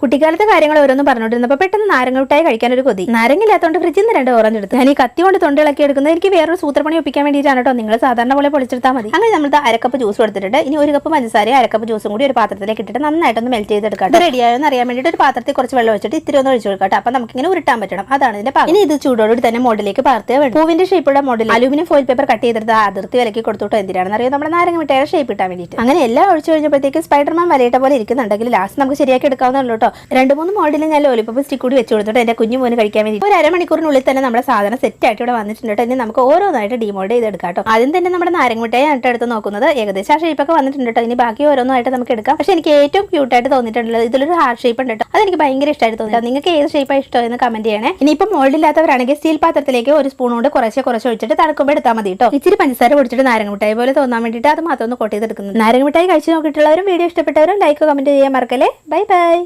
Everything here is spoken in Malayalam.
കുട്ടിക്കാലത്തെ കാര്യങ്ങൾ ഓരോന്നും പറഞ്ഞുകൊണ്ടിരുന്നപ്പോൾ പെട്ടെന്ന് നാരങ്ങ മിഠായി കഴിക്കാൻ ഒരു കൊതി. നാരങ്ങില്ലാത്തതുകൊണ്ട് ഫ്രിഡ്ജിൽ നിന്ന് 2 ഓറഞ്ച് എടുത്തു. ഞാൻ ഈ കത്തി കൊണ്ട് തൊണ്ടിളക്കി എടുക്കുന്നത് എനിക്ക് വേറൊരു സൂത്രപ്പണി ഒപ്പിക്കാൻ വേണ്ടിയിട്ടാണ് കേട്ടോ. നിങ്ങൾ സാധാരണ പോലെ പൊളിച്ചെടുത്താൽ മതി. അങ്ങനെ നമ്മൾ 1/2 കപ്പ് ജ്യൂസ് എടുത്തിട്ടുണ്ട്. ഇനി 1 കപ്പ് പഞ്ചസാര 1/2 കപ്പ് ജ്യൂസും കൂടി ഒരു പാത്രത്തിലേക്ക് ഇട്ടിട്ട് നന്നായിട്ടൊന്ന് മെൽറ്റ് ചെയ്തെടുക്കാം. റെഡിയായോ എന്ന് അറിയാൻ വേണ്ടിയിട്ട് ഒരു പാത്രത്തിൽ കുറച്ച് വെള്ളം ഒഴിച്ചിട്ട് ഇത്തിരി ഒന്ന് ഒഴിച്ചു കൊടുക്കാം. അപ്പൊ നമുക്ക് ഇങ്ങനെ ഉരുട്ടാൻ പറ്റണം. അതാണ് ഇതിന്റെ പാകം. ഇനി ഇത് ചൂടോടുകൂടി തന്നെ മോഡലിലേക്ക് പകർത്തിയാൽ വേണം. പൂവിന്റെ ഷേപ്പുള്ള model aluminium foil paper cut ചെയ്തെടുത്ത് അതിർത്തി വിലക്കി കൊടുത്തിട്ടോ എന്തിനാണെന്ന് അറിയാം, നമ്മുടെ നാരങ്ങ മിഠായിയുടെ ഷേപ്പ് ഇട്ടാൻ വേണ്ടിയിട്ട്. അങ്ങനെ എല്ലാം ഒഴിച്ചു കഴിഞ്ഞപ്പോഴത്തേക്ക് സ്പൈഡർമാൻ വലയിട്ട പോലെ ഇരിക്കുന്നുണ്ടെങ്കിൽ ലാസ്റ്റ് നമുക്ക് ശരിയാക്കി എടുക്കാവുന്നല്ലോ കേട്ടോ. 2-3 മോഡലിൽ ഞാൻ ലോലിപോപ്പ് സ്റ്റിക്ക് കൂടി വെച്ച് കൊടുത്തിട്ട് എന്റെ കുഞ്ഞു മോന് കഴിക്കാൻ വേണ്ടി ഒരു അരമണിക്കൂറിനുള്ളിൽ തന്നെ നമ്മുടെ സാധനം സെറ്റ് ആയിട്ട് ഇവിടെ വന്നിട്ടുണ്ട്. ഇനി നമുക്ക് ഓരോന്നായിട്ട് ഡിമോൾഡ് ചെയ്തെടുക്കാം കേട്ടോ. ആദ്യം തന്നെ നമ്മുടെ നാരങ്ങ മിഠായി ആയിട്ട് എടുത്ത് നോക്കുന്നത് ഏകദേശം ആ ഷേപ്പൊക്കെ വന്നിട്ടുണ്ട് കേട്ടോ. ഇനി ബാക്കി ഓരോന്നായിട്ട് നമുക്ക് എടുക്കാം. പക്ഷെ എനിക്ക് ഏറ്റവും ക്യൂട്ടായിട്ട് തോന്നിയിട്ടുള്ളത് ഇതിലൊരു ഹാർട്ട് ഷേപ്പ് ഉണ്ട് കേട്ടോ. അതെനിക്ക് ഭയങ്കര ഇഷ്ടമായിട്ട് തോന്നില്ല. നിങ്ങൾക്ക് ഏത് ഷേപ്പാണ് ഇഷ്ടം എന്ന് കമന്റ് ചെയ്യണേ. ഇനിയിപ്പോൾ മോൾഡില്ലാത്തവരാണെങ്കിൽ സ്റ്റീൽ പാത്രത്തിലേക്ക് ഒരു സ്പൂൺ കൊണ്ട് കുറച്ച് ഒഴിച്ചിട്ട് തണുക്കുമ്പോൾ എടുത്താൽ മതി കേട്ടോ. ഇച്ചിരി പഞ്ചസാര പൊടിച്ചിട്ട് നാരങ്ങ മിഠായി പോലെ തോന്നാൻ വേണ്ടിയിട്ട് അത് മാത്രം ഒന്ന് കോട്ട് ചെയ്തെടുക്കുന്നത്. നാരങ്ങ മിഠായി കഴിച്ചു നോക്കിയിട്ടുള്ളവരും വീഡിയോ ഇഷ്ടപ്പെട്ടവരും ലൈക്ക് കമന്റ് ചെയ്യാൻ മറക്കല്ലേ. Bye bye.